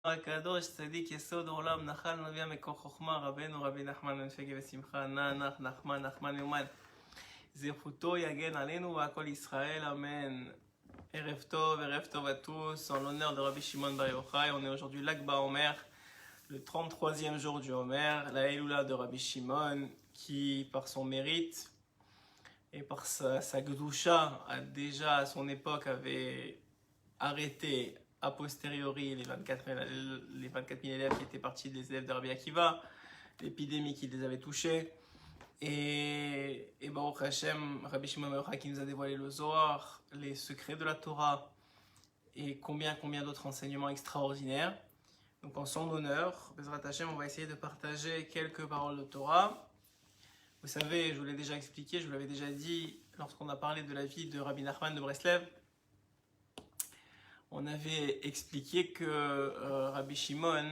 הקדוש, צדיק יסוד עולם, נחל נביאה מקור חוכמה, רבנו רבי נחמן בן שגב ושמחה, נח נחמן יומן. זכותו יגן עלינו והכל ישראל, amen. ערב טוב à tous, en l'honneur de Rabbi Shimon Bar Yochai, on est aujourd'hui Lag BaOmer, le 33e jour du Homer, la Eloula de Rabbi Shimon, qui par son mérite et par sa Gdusha, a déjà à son époque avait arrêté a posteriori les 24 000 élèves qui étaient partis des élèves de Rabbi Akiva, l'épidémie qui les avait touchés. Et Baruch Hashem, Rabbi Shimon Bar Yochai qui nous a dévoilé le Zohar, les secrets de la Torah et combien d'autres enseignements extraordinaires. Donc en son honneur, Bezrat Hashem, on va essayer de partager quelques paroles de Torah. Vous savez, je vous l'ai déjà expliqué, je vous l'avais déjà dit lorsqu'on a parlé de la vie de Rabbi Nachman de Breslev. On avait expliqué que Rabbi Shimon,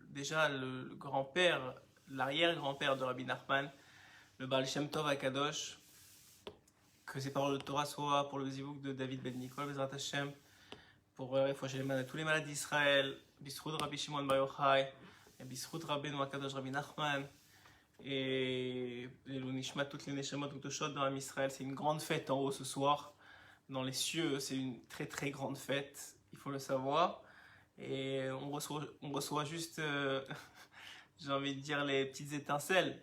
déjà le grand-père, l'arrière-grand-père de Rabbi Nachman, le Baal Shem Tov Akadosh, que ses paroles de Torah soient pour le zivouk de David Ben Nicol, Bezrat Hashem, pour tous les malades d'Israël, Bisrout Rabbi Shimon Bar Yochai, Bisrout Rabbeinu Akadosh Rabbi Nachman, et l'Unishmat, toutes les Neshamot Gdoshot dans Israël. C'est une grande fête en haut ce soir. Dans les cieux, c'est une très très grande fête, il faut le savoir. Et on reçoit juste, j'ai envie de dire, les petites étincelles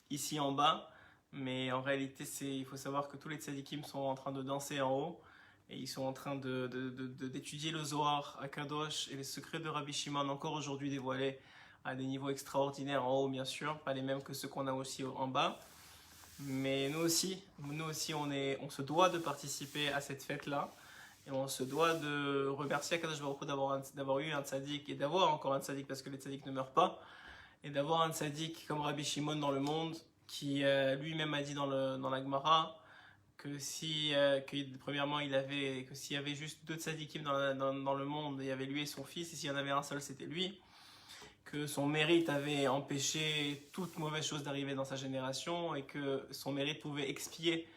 ici en bas. Mais en réalité, il faut savoir que tous les tzadikim sont en train de danser en haut. Et ils sont en train d'étudier le Zohar à Kadosh et les secrets de Rabbi Shimon, encore aujourd'hui dévoilés à des niveaux extraordinaires en haut, bien sûr. Pas les mêmes que ceux qu'on a aussi en bas. Mais nous aussi on se doit de participer à cette fête-là. Et on se doit de remercier Akadosh Baruch Hu d'avoir eu un tzaddik et d'avoir encore un tzaddik parce que les tzaddiks ne meurent pas. Et d'avoir un tzaddik comme Rabbi Shimon dans le monde qui lui-même a dit dans la Gemara que premièrement que s'il y avait juste deux tzaddikim dans le monde, il y avait lui et son fils, et s'il y en avait un seul, c'était lui. Que son mérite avait empêché toute mauvaise chose d'arriver dans sa génération et que son mérite pouvait expier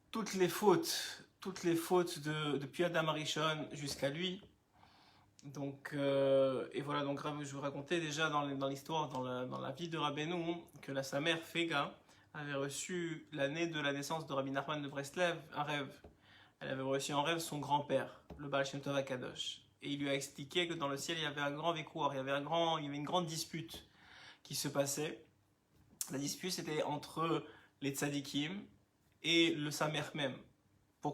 toutes les fautes depuis Adam Arishon jusqu'à lui. Donc, et voilà, donc je vous racontais déjà dans l'histoire, dans la vie de Rabbeinu, que sa mère Fega avait reçu l'année de la naissance de Rabbi Nachman de Breslev un rêve. Elle avait reçu en rêve son grand-père, le Baal Shem Tov Akadosh. Et il lui a expliqué que dans le ciel, il y avait un grand vécour, il y avait une grande dispute qui se passait. La dispute, c'était entre les tzadikim et le Samer même.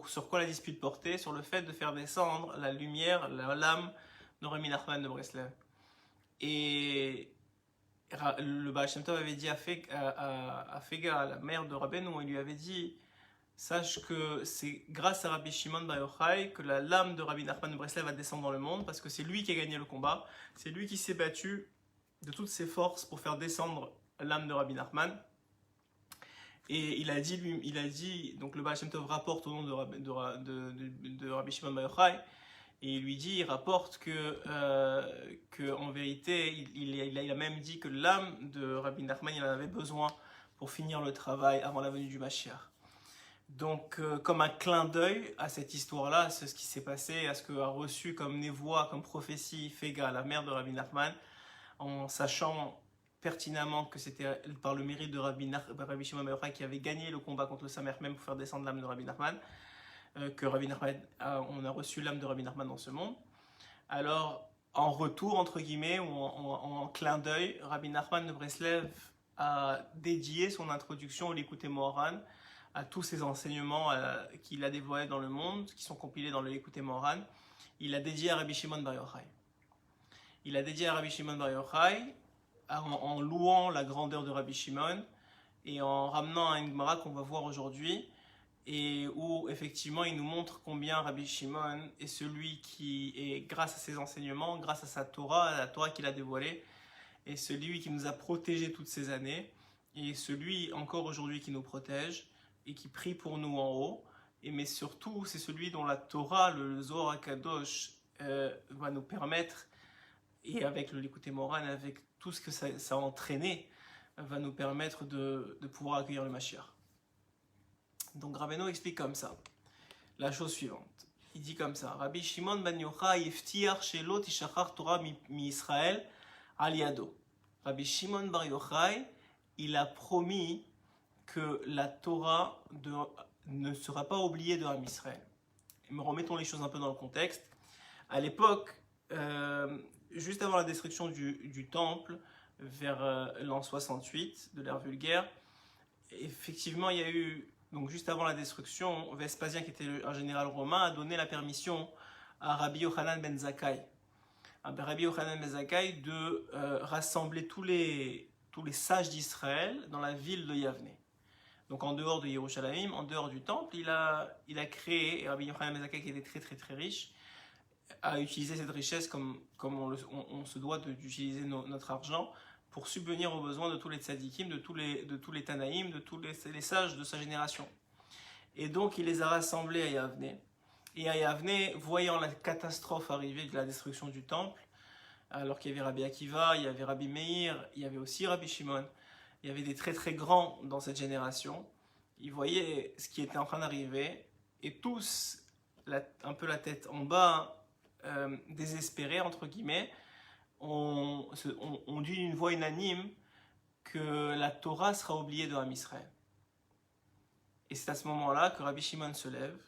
Sur quoi la dispute portait? Sur le fait de faire descendre la lumière, la lame de Rabbi Nachman de Breslev. Et le Baal Shem Tov avait dit à Fega, la mère de Rabbeinu, il lui avait dit: sache que c'est grâce à Rabbi Shimon Bar Yochai que la lame de Rabbi Nachman de Breslev va descendre dans le monde, parce que c'est lui qui a gagné le combat, c'est lui qui s'est battu de toutes ses forces pour faire descendre l'âme de Rabbi Nachman. Et il a dit, donc le Baal Shem Tov rapporte au nom de Rabbi Shimon Bar Yochai, et il rapporte que en vérité, il a même dit que l'âme de Rabbi Nachman, il en avait besoin pour finir le travail avant la venue du Mashiach. Donc, comme un clin d'œil à cette histoire-là, c'est ce qui s'est passé, à ce qu'a reçu comme névoie, comme prophétie Fega, la mère de Rabbi Nachman, en sachant pertinemment que c'était par le mérite de Rabbi Shimon Bar Yochai qui avait gagné le combat contre le Samer même pour faire descendre l'âme de Rabbi Nachman, que Rabbi Nachman, on a reçu l'âme de Rabbi Nachman dans ce monde. Alors, en retour, entre guillemets, ou en clin d'œil, Rabbi Nachman de Breslev a dédié son introduction au Likutei Moharan à tous ces enseignements qu'il a dévoilés dans le monde, qui sont compilés dans le Likutei Moharan. Il a dédié à Rabbi Shimon Bar Yochai. Il a dédié à Rabbi Shimon Bar Yochai en louant la grandeur de Rabbi Shimon et en ramenant à une Gemara qu'on va voir aujourd'hui, et où effectivement il nous montre combien Rabbi Shimon est celui qui est, grâce à ses enseignements, grâce à sa Torah, à la Torah qu'il a dévoilée, est celui qui nous a protégés toutes ces années, et celui encore aujourd'hui qui nous protège et qui prie pour nous en haut, mais surtout c'est celui dont la Torah, le Zohar HaKadosh, va nous permettre, et avec le Likutei Moharan, avec tout ce que ça a entraîné, va nous permettre de pouvoir accueillir le Mashiach. Donc Rabbeinu explique comme ça, la chose suivante. il dit comme ça, Rabbi Shimon ben Yochai iftiach shelo tishachar Torah mi Israël al yado. Rabbi Shimon bar Yochai, il a promis que la Torah ne sera pas oubliée de Ham Israël. Mais remettons les choses un peu dans le contexte. À l'époque, juste avant la destruction du temple, vers l'an 68 de l'ère vulgaire, effectivement, il y a eu, donc juste avant la destruction, Vespasien, qui était un général romain, a donné la permission à Rabbi Yochanan ben Zakkai, de rassembler tous les sages d'Israël dans la ville de Yavne. Donc en dehors de Yerushalayim, en dehors du temple, il a créé, et Rabbi Yochanan ben Zakkai, qui était très très très riche, a utilisé cette richesse comme on se doit d'utiliser notre argent pour subvenir aux besoins de tous les tzadikim, de tous les tanaïm, de tous les sages de sa génération. Et donc il les a rassemblés à Yavne. Et à Yavne, voyant la catastrophe arriver de la destruction du temple, alors qu'il y avait Rabbi Akiva, il y avait Rabbi Meir, il y avait aussi Rabbi Shimon, il y avait des très très grands dans cette génération, ils voyaient ce qui était en train d'arriver, et tous, un peu la tête en bas, désespérés, entre guillemets, on dit d'une voix unanime que la Torah sera oubliée de Ham Israël. Et c'est à ce moment-là que Rabbi Shimon se lève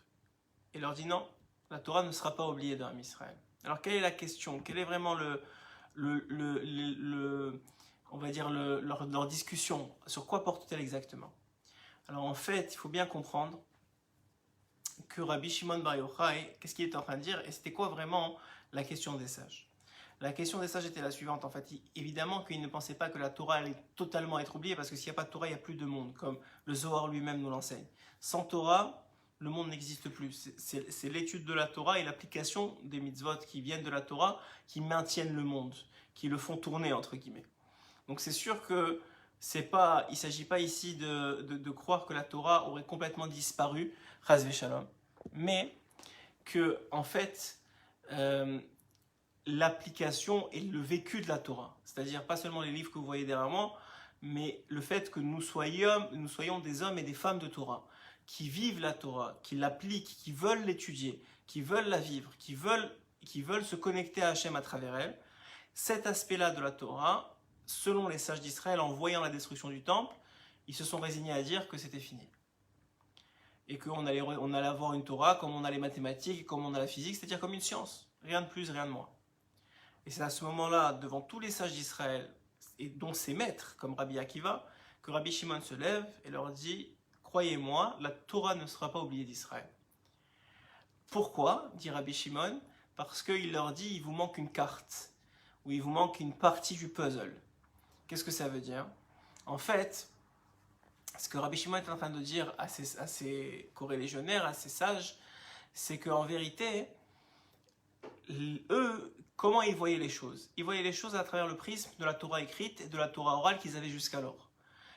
et leur dit non, la Torah ne sera pas oubliée de Ham Israël. Alors quelle est la question? Quel est vraiment on va dire leur discussion? Sur quoi porte-t-elle exactement? Alors en fait, il faut bien comprendre que Rabbi Shimon bar Yochai, qu'est-ce qu'il était en train de dire? Et c'était quoi vraiment la question des sages? La question des sages était la suivante, en fait. Évidemment qu'ils ne pensaient pas que la Torah allait totalement être oubliée, parce que s'il n'y a pas de Torah, il n'y a plus de monde, comme le Zohar lui-même nous l'enseigne. Sans Torah, le monde n'existe plus. C'est l'étude de la Torah et l'application des mitzvot qui viennent de la Torah qui maintiennent le monde, qui le font tourner, entre guillemets. Donc c'est sûr que il ne s'agit pas ici de croire que la Torah aurait complètement disparu, Chas v'Shalom, mais que, en fait, l'application et le vécu de la Torah, c'est-à-dire pas seulement les livres que vous voyez derrière moi, mais le fait que nous soyons des hommes et des femmes de Torah, qui vivent la Torah, qui l'appliquent, qui veulent l'étudier, qui veulent la vivre, qui veulent se connecter à Hachem à travers elle. Cet aspect-là de la Torah, selon les sages d'Israël, en voyant la destruction du temple, ils se sont résignés à dire que c'était fini. Et qu'on allait avoir une Torah comme on a les mathématiques, comme on a la physique, c'est-à-dire comme une science. Rien de plus, rien de moins. Et c'est à ce moment-là, devant tous les sages d'Israël, et dont ses maîtres, comme Rabbi Akiva, que Rabbi Shimon se lève et leur dit « Croyez-moi, la Torah ne sera pas oubliée d'Israël. » Pourquoi, dit Rabbi Shimon? Parce qu'il leur dit « Il vous manque une carte, ou il vous manque une partie du puzzle. » Qu'est-ce que ça veut dire? En fait, ce que Rabbi Shimon est en train de dire à ses corélégionnaires, à ses sages, c'est qu'en vérité, eux, comment ils voyaient les choses? Ils voyaient les choses à travers le prisme de la Torah écrite et de la Torah orale qu'ils avaient jusqu'alors.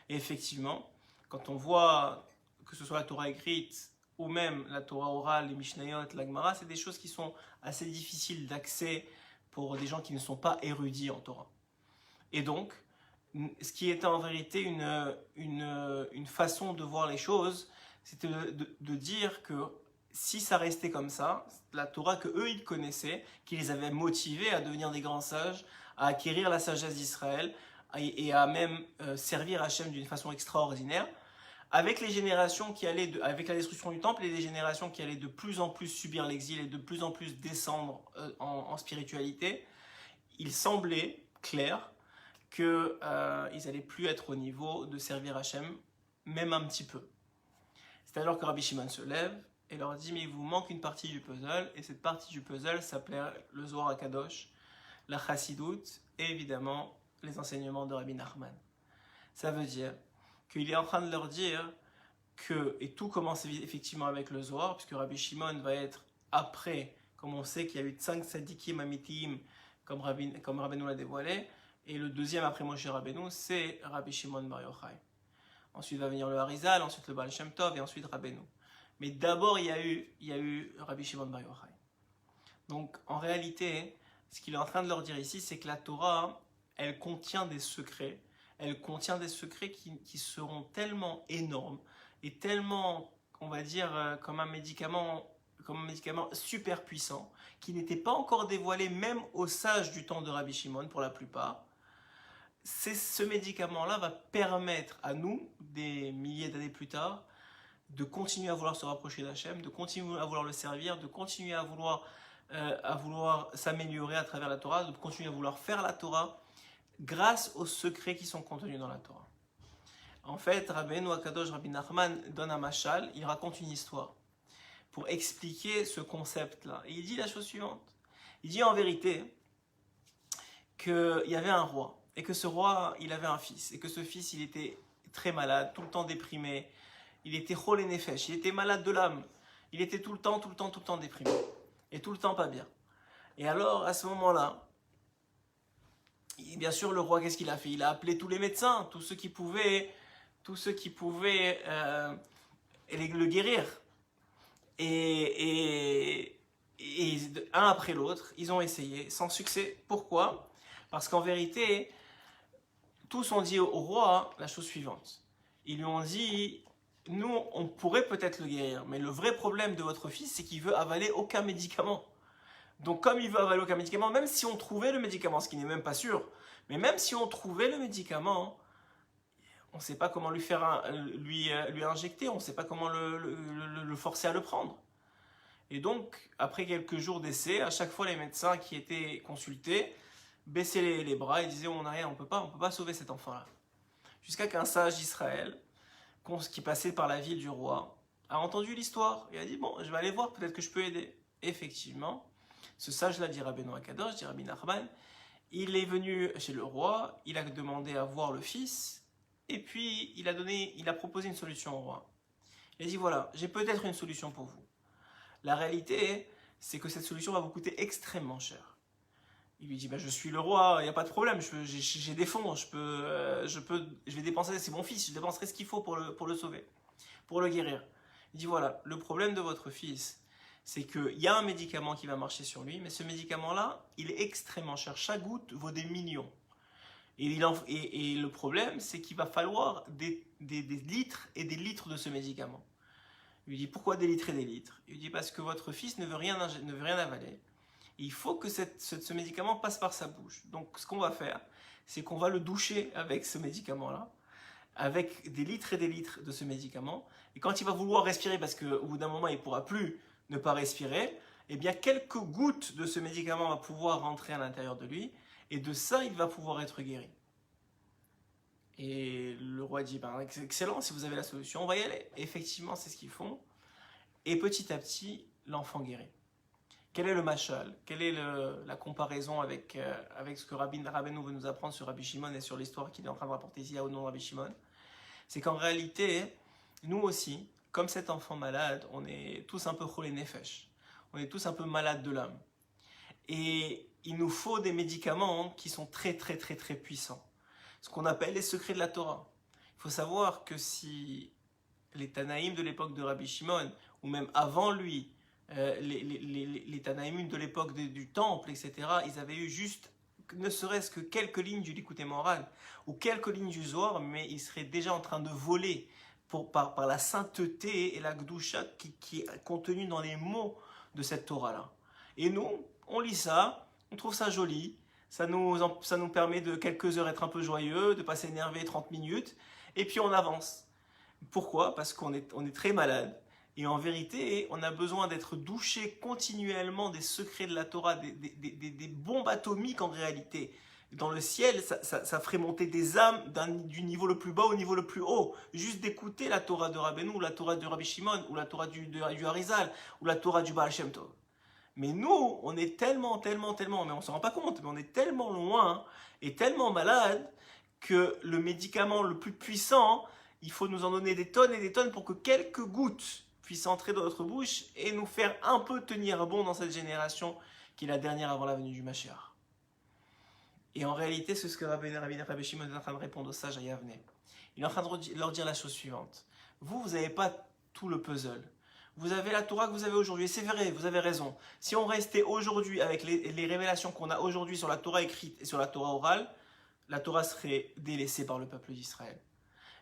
Et effectivement, quand on voit que ce soit la Torah écrite ou même la Torah orale, les Mishnayot, la Gemara, c'est des choses qui sont assez difficiles d'accès pour des gens qui ne sont pas érudits en Torah. Et donc, ce qui était en vérité une façon de voir les choses, c'était de dire que si ça restait comme ça, la Torah que eux ils connaissaient, qui les avait motivés à devenir des grands sages, à acquérir la sagesse d'Israël et à même servir Hachem d'une façon extraordinaire, avec les générations qui allaient, avec la destruction du temple et les générations qui allaient de plus en plus subir l'exil et de plus en plus descendre en spiritualité, il semblait clair qu'ils n'allaient plus être au niveau de servir Hachem, même un petit peu. C'est alors que Rabbi Shimon se lève et leur dit « Mais il vous manque une partie du puzzle », et cette partie du puzzle s'appelait le Zohar HaKadosh, la Chassidoute et évidemment les enseignements de Rabbi Nachman. Ça veut dire qu'il est en train de leur dire que, et tout commence effectivement avec le Zohar, puisque Rabbi Shimon va être après, comme on sait qu'il y a eu 5 tzadikim amitim, comme Rabbeinu l'a dévoilé, et le deuxième après Moshe Rabbeinu, c'est Rabbi Shimon bar Yochai. Ensuite va venir le Harizal, ensuite le Baal Shem Tov, et ensuite Rabbeinu. Mais d'abord, il y a eu Rabbi Shimon bar Yochai. Donc, en réalité, ce qu'il est en train de leur dire ici, c'est que la Torah, elle contient des secrets. Elle contient des secrets qui seront tellement énormes et tellement, on va dire, comme un médicament, comme un médicament super puissant, qui n'était pas encore dévoilé même aux sages du temps de Rabbi Shimon pour la plupart. Ce médicament-là va permettre à nous, des milliers d'années plus tard, de continuer à vouloir se rapprocher d'Hachem, de continuer à vouloir le servir, de continuer à vouloir s'améliorer à travers la Torah, de continuer à vouloir faire la Torah grâce aux secrets qui sont contenus dans la Torah. En fait, Rabbeinu Akadosh Rabbi Nachman donne un mashal, il raconte une histoire pour expliquer ce concept-là. Et il dit la chose suivante. Il dit en vérité qu'il y avait un roi, et que ce roi, il avait un fils, et que ce fils, il était très malade, tout le temps déprimé, il était chol et nefesh, il était malade de l'âme, il était tout le temps déprimé, et tout le temps pas bien. Et alors, à ce moment-là, bien sûr, le roi, qu'est-ce qu'il a fait? Il a appelé tous les médecins, tous ceux qui pouvaient le guérir. Et un après l'autre, ils ont essayé, sans succès. Pourquoi? Parce qu'en vérité, tous ont dit au roi la chose suivante. Ils lui ont dit, nous, on pourrait peut-être le guérir, mais le vrai problème de votre fils, c'est qu'il veut avaler aucun médicament. Donc comme il veut avaler aucun médicament, même si on trouvait le médicament, ce qui n'est même pas sûr, mais même si on trouvait le médicament, on ne sait pas comment lui injecter, on ne sait pas comment le forcer à le prendre. Et donc, après quelques jours d'essai, à chaque fois les médecins qui étaient consultés baissaient les bras et disaient on n'a rien, on peut pas sauver cet enfant-là. Jusqu'à qu'un sage d'Israël, qui passait par la ville du roi, a entendu l'histoire et a dit bon, je vais aller voir, peut-être que je peux aider. Effectivement, ce sage-là, dit Rabbeinu Akadosh, dit Rabbi Nachman, il est venu chez le roi, il a demandé à voir le fils, et puis il a proposé une solution au roi. Il a dit voilà, j'ai peut-être une solution pour vous. La réalité, c'est que cette solution va vous coûter extrêmement cher. Il lui dit, je suis le roi, il n'y a pas de problème, j'ai des fonds, je vais dépenser, c'est mon fils, je dépenserai ce qu'il faut pour le sauver, pour le guérir. Il dit, voilà, le problème de votre fils, c'est qu'il y a un médicament qui va marcher sur lui, mais ce médicament-là, il est extrêmement cher, chaque goutte vaut des millions. Et le problème, c'est qu'il va falloir des litres et des litres de ce médicament. Il lui dit pourquoi des litres et des litres? Il lui dit parce que votre fils ne veut rien avaler. Il faut que ce médicament passe par sa bouche. Donc ce qu'on va faire, c'est qu'on va le doucher avec ce médicament-là, avec des litres et des litres de ce médicament. Et quand il va vouloir respirer, parce qu'au bout d'un moment il ne pourra plus ne pas respirer, eh bien quelques gouttes de ce médicament vont pouvoir rentrer à l'intérieur de lui, et de ça il va pouvoir être guéri. Et le roi dit, c'est excellent, si vous avez la solution, on va y aller. Et effectivement, c'est ce qu'ils font. Et petit à petit, l'enfant guérit. Quel est le mashal? Quelle est la comparaison avec ce que Rabbeinu veut nous apprendre sur Rabbi Shimon et sur l'histoire qu'il est en train de rapporter ici au nom de Rabbi Shimon? C'est qu'en réalité, nous aussi, comme cet enfant malade, on est tous un peu cholé nefesh. On est tous un peu malades de l'âme. Et il nous faut des médicaments qui sont très, très, très, très puissants. Ce qu'on appelle les secrets de la Torah. Il faut savoir que si les Tanaïm de l'époque de Rabbi Shimon, ou même avant lui, les Tanaïm de l'époque du Temple, etc., ils avaient eu juste, ne serait-ce que quelques lignes du Likutei Moharan, ou quelques lignes du Zohar, mais ils seraient déjà en train de voler par la sainteté et la Gdusha qui est contenue dans les mots de cette Torah-là. Et nous, on lit ça, on trouve ça joli, ça nous permet de quelques heures être un peu joyeux, de pas s'énerver 30 minutes, et puis on avance. Pourquoi? Parce qu'on est très malade, et en vérité, on a besoin d'être douché continuellement des secrets de la Torah, des bombes atomiques en réalité. Dans le ciel, ça ferait monter des âmes du niveau le plus bas au niveau le plus haut. Juste d'écouter la Torah de Rabbeinu, ou la Torah de Rabbi Shimon, ou la Torah du Harizal, ou la Torah du Baal Shem Tov. Mais nous, on est tellement, mais on ne s'en rend pas compte, mais on est tellement loin et tellement malade que le médicament le plus puissant, il faut nous en donner des tonnes et des tonnes pour que quelques gouttes puissent entrer dans notre bouche et nous faire un peu tenir bon dans cette génération qui est la dernière avant la venue du Mashiach. Et en réalité, c'est ce que Rabbi Shimon est en train de répondre aux sages à Yavne. Il est en train de leur dire la chose suivante. Vous n'avez pas tout le puzzle. Vous avez la Torah que vous avez aujourd'hui, et c'est vrai, vous avez raison. Si on restait aujourd'hui avec les révélations qu'on a aujourd'hui sur la Torah écrite et sur la Torah orale, la Torah serait délaissée par le peuple d'Israël.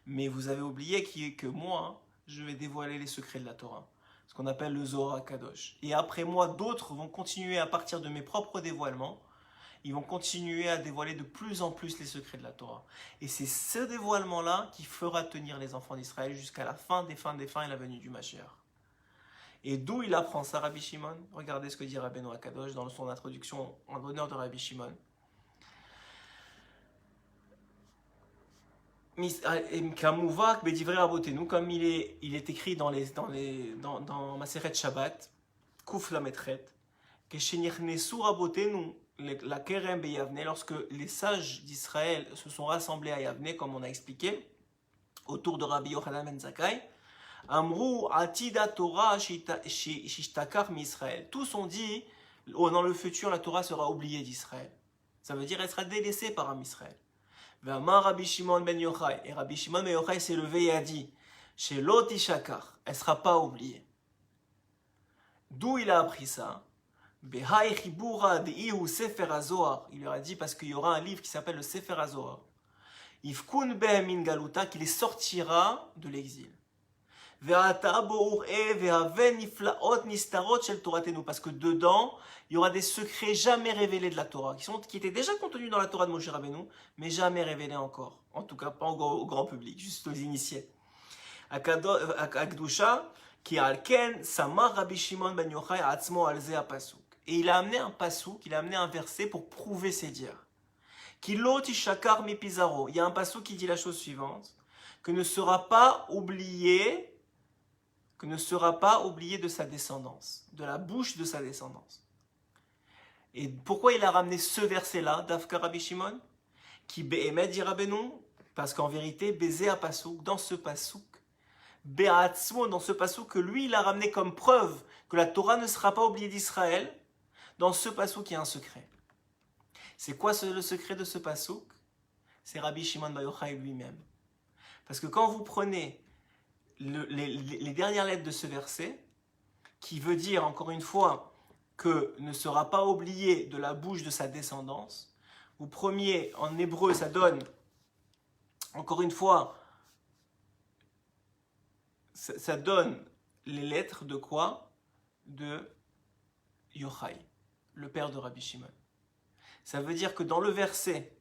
Mais vous avez oublié que moi, je vais dévoiler les secrets de la Torah. ce qu'on appelle le Zohar Kadosh. Et après moi, d'autres vont continuer à partir de mes propres dévoilements, ils vont continuer à dévoiler de plus en plus les secrets de la Torah. Et c'est ce dévoilement-là qui fera tenir les enfants d'Israël jusqu'à la fin des fins des fins et la venue du Mashiach. Et d'où il apprend ça, Rabbi Shimon? Regardez ce que dit Rabbeinu Akadosh dans son introduction en l'honneur de Rabbi Shimon. Comme il est écrit dans Maseret Shabbat, Kuf Lametret, que Shenichnesu Rabotenu, la Kerem Beyavne, lorsque les sages d'Israël se sont rassemblés à Yavne, comme on a expliqué, autour de Rabbi Yochanan ben Zakkai, Amrou Atida Torah Shishtakar Mi-Israël. Tous ont dit, dans le futur, la Torah sera oubliée d'Israël. Ça veut dire, elle sera délaissée par un Israël. Rabbi Shimon ben Yochai. Et Rabbi Shimon ben Yochai s'est levé et a dit, chez Loti Shakar, elle ne sera pas oubliée. D'où il a appris ça? Il leur a dit parce qu'il y aura un livre qui s'appelle le Sefer HaZohar. Ifkun min galuta, qui les sortira de l'exil. Parce que dedans, il y aura des secrets jamais révélés de la Torah, qui étaient déjà contenus dans la Torah de Moshe Rabbeinu, mais jamais révélés encore. En tout cas, pas au grand public, juste aux initiés. Akdusha, qui alken samar Rabbi Shimon ben Yochai atzmo alze apasuk. Et il a amené un pasuk, il a amené un verset pour prouver ses dires. Kiloti shakar mi pizarro. Il y a un pasuk qui dit la chose suivante, que ne sera pas oublié de sa descendance, de la bouche de sa descendance. Et pourquoi il a ramené ce verset-là, d'Afka Rabbi Shimon, qui be'emet dit Rabbeinu, parce qu'en vérité, baiser à pasuk, dans ce pasuk, be'atzmo, dans ce pasuk que lui il a ramené comme preuve que la Torah ne sera pas oubliée d'Israël, dans ce pasuk il y a un secret. C'est quoi le secret de ce pasuk? C'est Rabbi Shimon bar Yochai lui-même. Parce que quand vous prenez les dernières lettres de ce verset, qui veut dire encore une fois que ne sera pas oublié de la bouche de sa descendance, vous preniez en hébreu, ça donne encore une fois, ça donne les lettres de quoi? De Yochai, le père de Rabbi Shimon. Ça veut dire que dans le verset,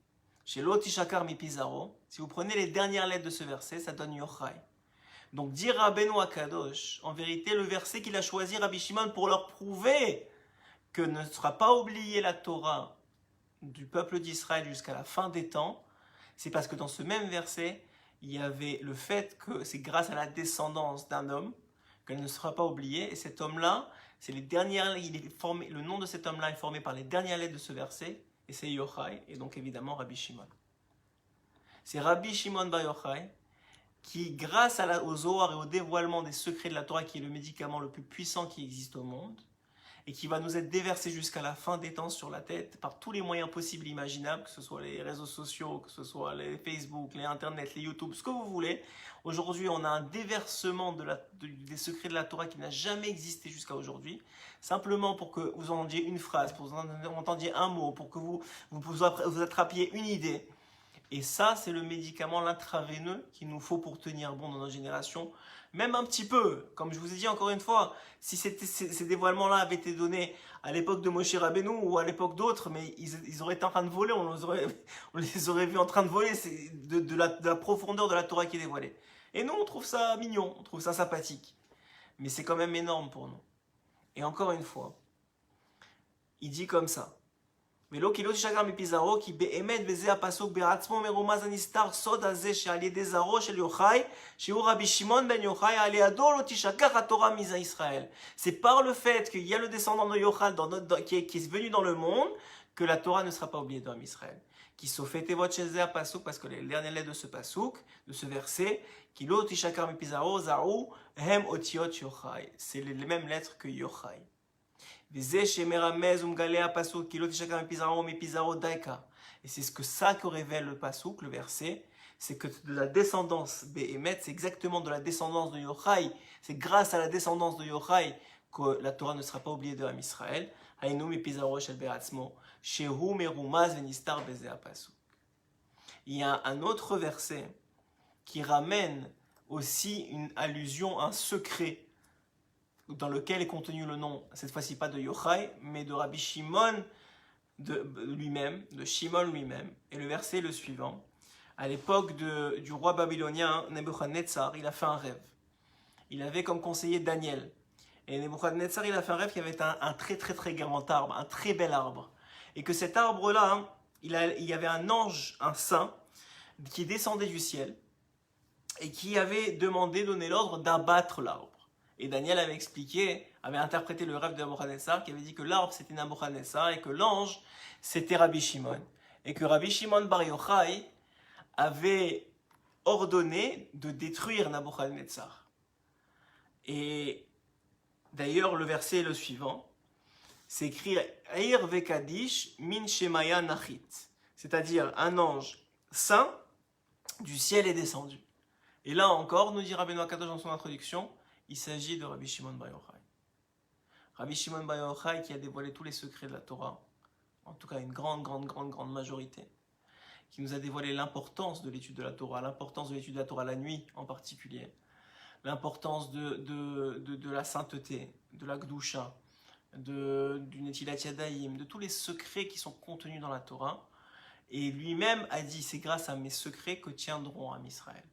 chez Loti Shakar mi Pizarro, si vous prenez les dernières lettres de ce verset, ça donne Yochai. Donc dire Rabbeinu Akadosh, en vérité le verset qu'il a choisi Rabbi Shimon pour leur prouver que ne sera pas oubliée la Torah du peuple d'Israël jusqu'à la fin des temps, c'est parce que dans ce même verset, il y avait le fait que c'est grâce à la descendance d'un homme qu'elle ne sera pas oubliée, et cet homme-là, c'est les dernières, le nom de cet homme-là est formé par les dernières lettres de ce verset, et c'est Yochai, et donc évidemment Rabbi Shimon. C'est Rabbi Shimon bar Yochai qui, grâce au Zohar et au dévoilement des secrets de la Torah, qui est le médicament le plus puissant qui existe au monde, et qui va nous être déversé jusqu'à la fin des temps sur la tête par tous les moyens possibles et imaginables, que ce soit les réseaux sociaux, que ce soit les Facebook, les Internet, les YouTube, ce que vous voulez. Aujourd'hui, on a un déversement des secrets de la Torah qui n'a jamais existé jusqu'à aujourd'hui, simplement pour que vous entendiez une phrase, pour que vous entendiez un mot, pour que vous attrapiez une idée. Et ça, c'est le médicament, l'intraveineux qu'il nous faut pour tenir bon dans notre génération. Même un petit peu, comme je vous ai dit encore une fois, si ces dévoilements-là avaient été donnés à l'époque de Moshe Rabbeinu ou à l'époque d'autres, mais ils auraient été en train de voler, on les aurait vus en train de voler de la profondeur de la Torah qui est dévoilée. Et nous, on trouve ça mignon, on trouve ça sympathique. Mais c'est quand même énorme pour nous. Et encore une fois, il dit comme ça. ולא כי לא תשגר מפיזרו, כי באמת וזה הפסוק בעצמו מרומז הנסתר סוד הזה שעל ידי זרעו של יוחאי, שהוא רבי שמעון בן יוחאי, על ידו לא תשכח התורה מזה ישראל. C'est par le fait qu'il y a le descendant de Yochai qui est venu dans le monde, que la Torah ne sera pas oubliée dans Israël. Qui saufait votre chez eux pasuk, parce que les dernières lettres de ce pasuk, de ce verset, qui lo tishakar mipizaro zaru hem otiot Yochai. C'est les mêmes lettres que Yochai. Et c'est ce que ça que révèle le pasuk, le verset, c'est que de la descendance Behemet, c'est exactement de la descendance de Yochai, c'est grâce à la descendance de Yochai que la Torah ne sera pas oubliée de Am Israël. Il y a un autre verset qui ramène aussi une allusion, un secret dans lequel est contenu le nom, cette fois-ci pas de Yochai, mais de Rabbi Shimon lui-même, de Shimon lui-même. Et le verset est le suivant. À l'époque du roi babylonien Nebuchadnezzar, il a fait un rêve. Il avait comme conseiller Daniel. Et Nebuchadnezzar, il a fait un rêve qu'il y avait un très très très grand arbre, un très bel arbre. Et que cet arbre-là, hein, il y avait un ange, un saint, qui descendait du ciel et qui avait donné l'ordre d'abattre l'arbre. Et Daniel avait expliqué, avait interprété le rêve de Nebuchadnezzar, qui avait dit que l'arbre c'était Nebuchadnezzar et que l'ange c'était Rabbi Shimon. Et que Rabbi Shimon Bar Yochai avait ordonné de détruire Nebuchadnezzar. Et d'ailleurs, le verset est le suivant. C'est écrit Eir Vekadish Min Shemaya Nachit. C'est-à-dire un ange saint du ciel est descendu. Et là encore, nous dit Rabbeinu Akadosh dans son introduction, il s'agit de Rabbi Shimon Bar Yochai. Rabbi Shimon Bar Yochai qui a dévoilé tous les secrets de la Torah, en tout cas une grande majorité, qui nous a dévoilé l'importance de l'étude de la Torah, l'importance de l'étude de la Torah la nuit en particulier, l'importance de la sainteté, de la Gdusha, du Netilat Yadayim, de tous les secrets qui sont contenus dans la Torah. Et lui-même a dit, c'est grâce à mes secrets que tiendront à Israël.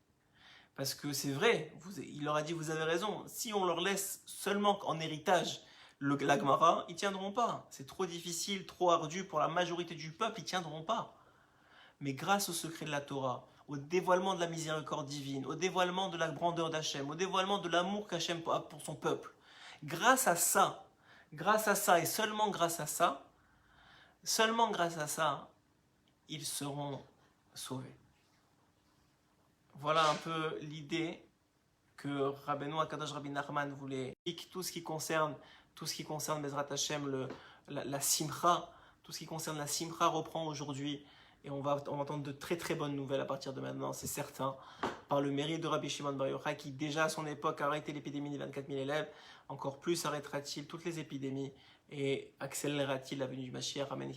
Parce que c'est vrai, il leur a dit, vous avez raison, si on leur laisse seulement en héritage la Gemara, ils ne tiendront pas. C'est trop difficile, trop ardu pour la majorité du peuple, ils ne tiendront pas. Mais grâce au secret de la Torah, au dévoilement de la miséricorde divine, au dévoilement de la grandeur d'Hachem, au dévoilement de l'amour qu'Hachem a pour son peuple, grâce à ça et seulement grâce à ça, ils seront sauvés. Voilà un peu l'idée que Rabbeinu Akadosh Rabbi Nachman voulait. Tout ce qui concerne Bezrat Hashem, la simcha, tout ce qui concerne la simcha reprend aujourd'hui. Et on va entendre de très très bonnes nouvelles à partir de maintenant, c'est certain, par le mérite de Rabbi Shimon Bar Yochai qui déjà à son époque a arrêté l'épidémie des 24 000 élèves. Encore plus arrêtera-t-il toutes les épidémies et accélérera-t-il la venue du Mashiach. Amen.